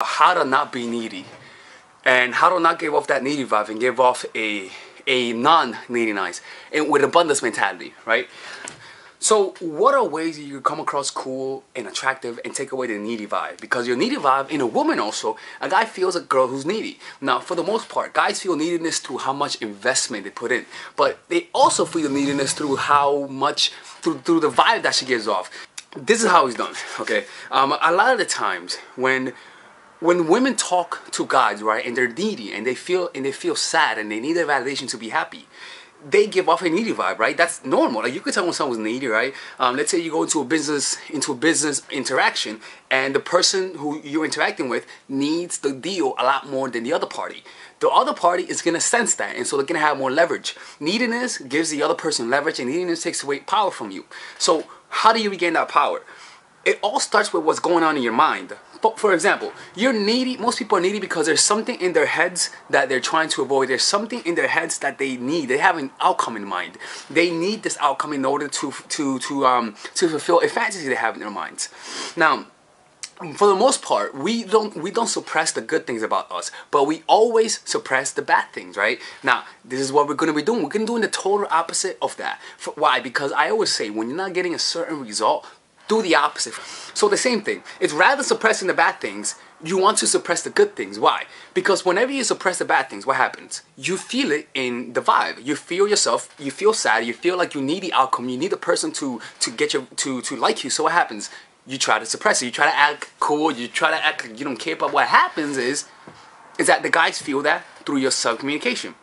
how to not be needy and how to not give off that needy vibe and give off a non-needy nice and with abundance mentality, right? So what are ways you can come across cool and attractive and take away the needy vibe? Because your needy vibe in a woman also, a guy feels a girl who's needy. Now, for the most part, guys feel neediness through how much investment they put in. But they also feel neediness through how much, through the vibe that she gives off. This is how it's done, okay? A lot of the times when women talk to guys, right, and they're needy and they feel sad and they need their validation to be happy, they give off a needy vibe, right? That's normal. Like, you could tell when someone's needy, right? Let's say you go into a business interaction, and the person who you're interacting with needs the deal a lot more than the other party. The other party is gonna sense that, and so they're gonna have more leverage. Neediness gives the other person leverage, and neediness takes away power from you. So how do you regain that power? It all starts with what's going on in your mind. But for example, you're needy. Most people are needy because there's something in their heads that they're trying to avoid. There's something in their heads that they need. They have an outcome in mind. They need this outcome in order to fulfill a fantasy they have in their minds. Now, for the most part, we don't suppress the good things about us, but we always suppress the bad things, right? Now, this is what we're going to be doing. We're going to do the total opposite of that. Why? Because I always say, when you're not getting a certain result, do the opposite. So the same thing. It's rather suppressing the bad things, you want to suppress the good things. Why? Because whenever you suppress the bad things, what happens? You feel it in the vibe. You feel yourself, you feel sad, you feel like you need the outcome, you need the person to get you to like you. So what happens? You try to suppress it. You try to act cool, you try to act like you don't care, but what happens is that the guys feel that through your self-communication.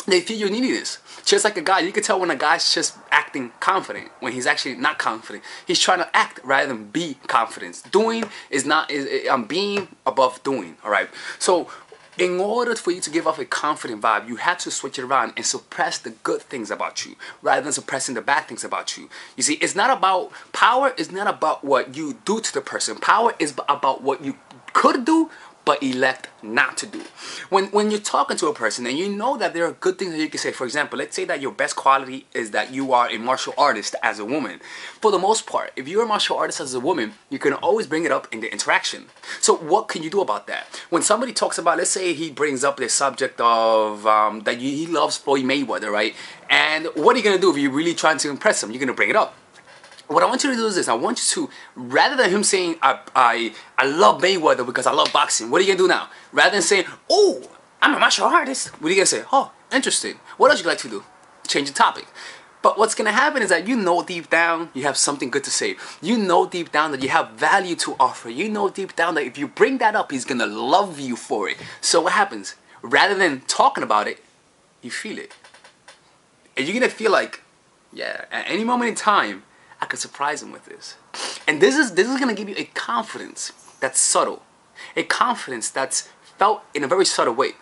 They feel your neediness. Just like a guy, you can tell when a guy's just acting confident when he's actually not confident. He's trying to act rather than be confident. Doing is not, being above doing, all right? So in order for you to give off a confident vibe, you have to switch it around and suppress the good things about you rather than suppressing the bad things about you. You see, it's not about, power is not about what you do to the person. Power is about what you could do but elect not to do. When you're talking to a person and you know that there are good things that you can say, for example, let's say that your best quality is that you are a martial artist as a woman. For the most part, if you're a martial artist as a woman, you can always bring it up in the interaction. So what can you do about that? When somebody talks about, let's say he brings up the subject of that he loves Floyd Mayweather, right? And what are you going to do if you're really trying to impress him? You're going to bring it up. What I want you to do is this. I want you to, rather than him saying, I love Mayweather because I love boxing, what are you going to do now? Rather than saying, oh, I'm a martial artist, what are you going to say? Oh, interesting. What else would you like to do? Change the topic. But what's going to happen is that you know deep down you have something good to say. You know deep down that you have value to offer. You know deep down that if you bring that up, he's going to love you for it. So what happens? Rather than talking about it, you feel it. And you're going to feel like, yeah, at any moment in time, I could surprise him with this. And this is gonna give you a confidence that's subtle. A confidence that's felt in a very subtle way.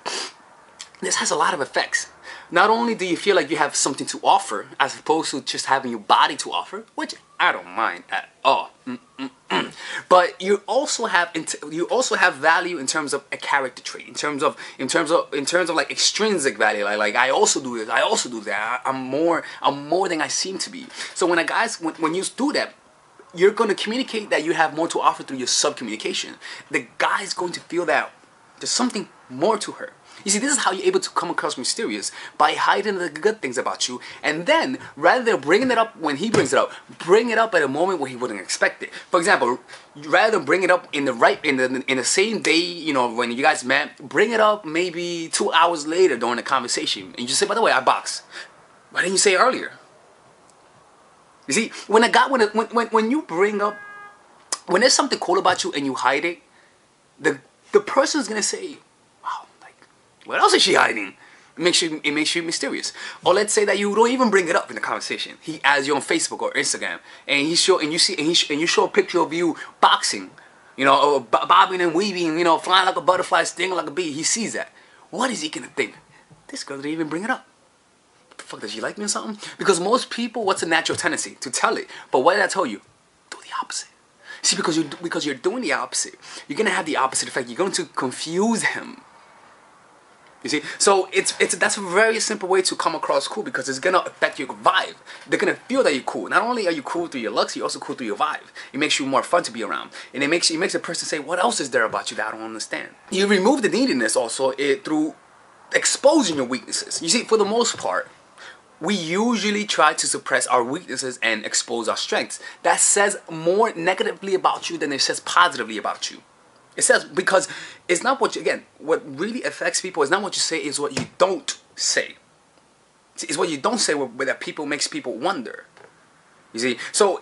This has a lot of effects. Not only do you feel like you have something to offer, as opposed to just having your body to offer, which I don't mind at all. But you also have value in terms of a character trait, in terms of like extrinsic value. Like I also do this, I also do that. I'm more than I seem to be. So when when you do that, you're going to communicate that you have more to offer through your sub-communication. The guy's going to feel that there's something more to her. You see, this is how you're able to come across mysterious, by hiding the good things about you, and then, rather than bringing it up when he brings it up, bring it up at a moment where he wouldn't expect it. For example, rather than bring it up in the same day, you know, when you guys met, bring it up maybe 2 hours later during the conversation, and you just say, by the way, I box. Why didn't you say it earlier? You see, when you bring up, when there's something cool about you and you hide it, the person's gonna say, wow, like, what else is she hiding? It makes you mysterious. Or let's say that you don't even bring it up in the conversation. He adds you on Facebook or Instagram, and you show a picture of you boxing, you know, or bobbing and weaving, you know, flying like a butterfly, stinging like a bee. He sees that. What is he gonna think? This girl didn't even bring it up. What the fuck, does she like me or something? Because most people, what's a natural tendency? To tell it. But what did I tell you? Do the opposite. See, because you're doing the opposite, you're gonna have the opposite effect. You're going to confuse him. You see, so that's a very simple way to come across cool, because it's gonna affect your vibe. They're gonna feel that you're cool. Not only are you cool through your looks, you're also cool through your vibe. It makes you more fun to be around, and it makes a person say, "What else is there about you that I don't understand?" You remove the neediness also through exposing your weaknesses. You see, for the most part, we usually try to suppress our weaknesses and expose our strengths. That says more negatively about you than it says positively about you. It says, because it's not what you, again, what really affects people is not what you say, is what you don't say. It's what you don't say that people makes people wonder. You see, so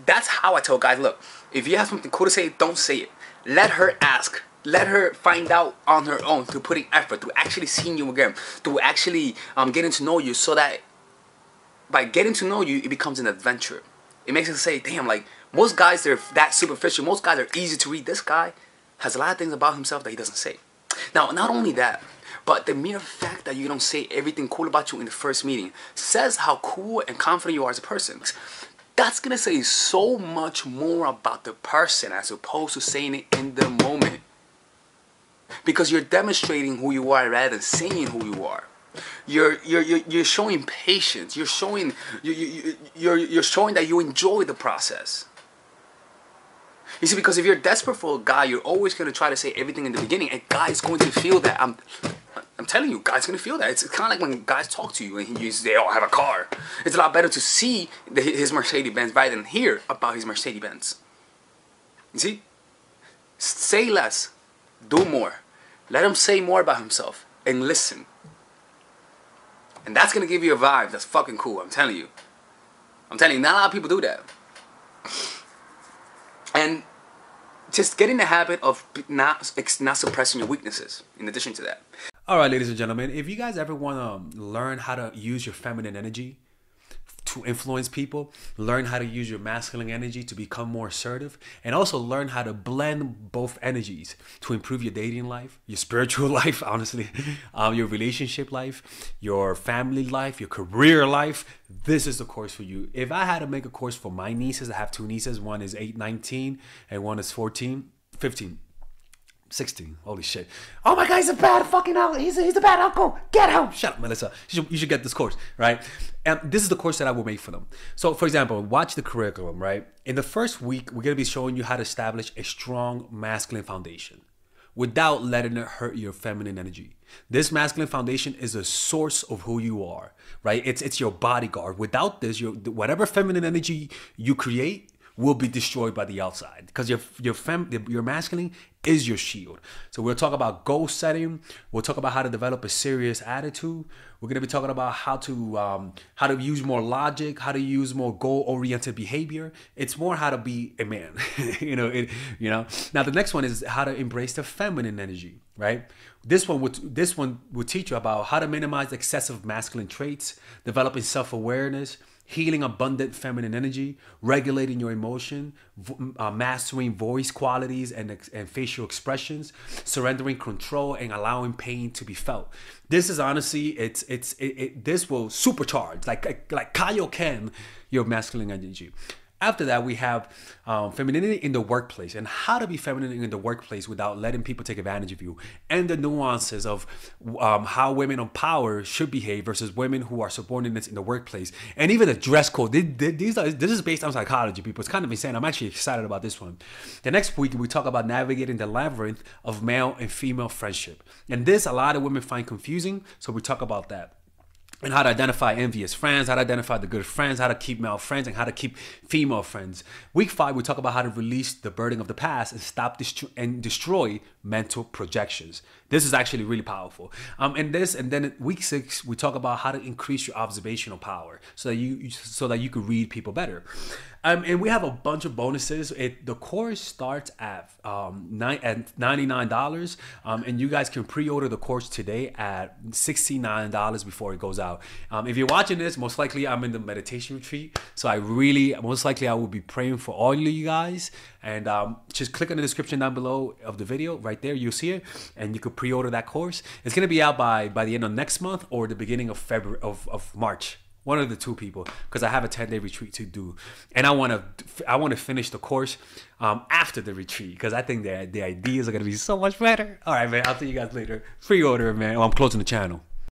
that's how I tell guys, look, if you have something cool to say, don't say it. Let her ask. Let her find out on her own, through putting effort, through actually seeing you again, through actually getting to know you, so that by getting to know you, it becomes an adventure. It makes us say, damn, like, most guys, they're that superficial. Most guys are easy to read. This guy has a lot of things about himself that he doesn't say. Now, not only that, but the mere fact that you don't say everything cool about you in the first meeting says how cool and confident you are as a person. That's going to say so much more about the person as opposed to saying it in the moment. Because you're demonstrating who you are rather than saying who you are. You're showing patience. You're showing that you enjoy the process. You see, because if you're desperate for a guy, you're always going to try to say everything in the beginning, and guys going to feel that. I'm telling you, guys going to feel that. It's kind of like when guys talk to you and you say, "Oh, I have a car." It's a lot better to see his Mercedes-Benz rather than hear about his Mercedes-Benz. You see? Say less, do more. Let him say more about himself and listen. And that's going to give you a vibe that's fucking cool, I'm telling you. I'm telling you, not a lot of people do that. And just get in the habit of not suppressing your weaknesses in addition to that. All right, ladies and gentlemen, if you guys ever want to learn how to use your feminine energy to influence people, learn how to use your masculine energy to become more assertive, and also learn how to blend both energies to improve your dating life, your spiritual life, honestly, your relationship life, your family life, your career life, this is the course for you. If I had to make a course for my nieces, I have two nieces, one is 19 and one is 15. 16. Holy shit. Oh my God, he's a bad fucking uncle. He's a bad uncle. Get him. Shut up, Melissa. You should get this course, right? And this is the course that I will make for them. So, for example, watch the curriculum, right? In the first week, we're going to be showing you how to establish a strong masculine foundation without letting it hurt your feminine energy. This masculine foundation is a source of who you are, right? It's your bodyguard. Without this, whatever feminine energy you create will be destroyed by the outside, because your masculine is your shield. So we'll talk about goal setting. We'll talk about how to develop a serious attitude. We're going to be talking about how to use more logic, how to use more goal-oriented behavior. It's more how to be a man. Now the next one is how to embrace the feminine energy, right? This one would teach you about how to minimize excessive masculine traits, developing self-awareness, healing abundant feminine energy, regulating your emotion, mastering voice qualities and facial expressions, surrendering control, and allowing pain to be felt. This is honestly, this will supercharge, like Kaioken, your masculine energy. After that, we have femininity in the workplace, and how to be feminine in the workplace without letting people take advantage of you, and the nuances of how women of power should behave versus women who are subordinates in the workplace, and even the dress code. This is based on psychology, people. It's kind of insane. I'm actually excited about this one. The next week, we talk about navigating the labyrinth of male and female friendship, and this a lot of women find confusing, so we talk about that. And how to identify envious friends, how to identify the good friends, how to keep male friends, and how to keep female friends. Week 5, we talk about how to release the burden of the past and stop and destroy mental projections. This is actually really powerful. And then week 6, we talk about how to increase your observational power so that you could read people better. And we have a bunch of bonuses. The course starts at $99, and you guys can pre-order the course today at $69 before it goes out. If you're watching this, most likely I'm in the meditation retreat, so most likely I will be praying for all of you guys. And just click on the description down below of the video. Right there, you'll see it, and you could pre-order that course. It's gonna be out by the end of next month or the beginning of February of March. One of the two people, because I have a 10-day retreat to do, and I want to finish the course after the retreat, because I think the ideas are gonna be so much better. All right, man. I'll see you guys later. Pre-order, man. Oh, I'm closing the channel.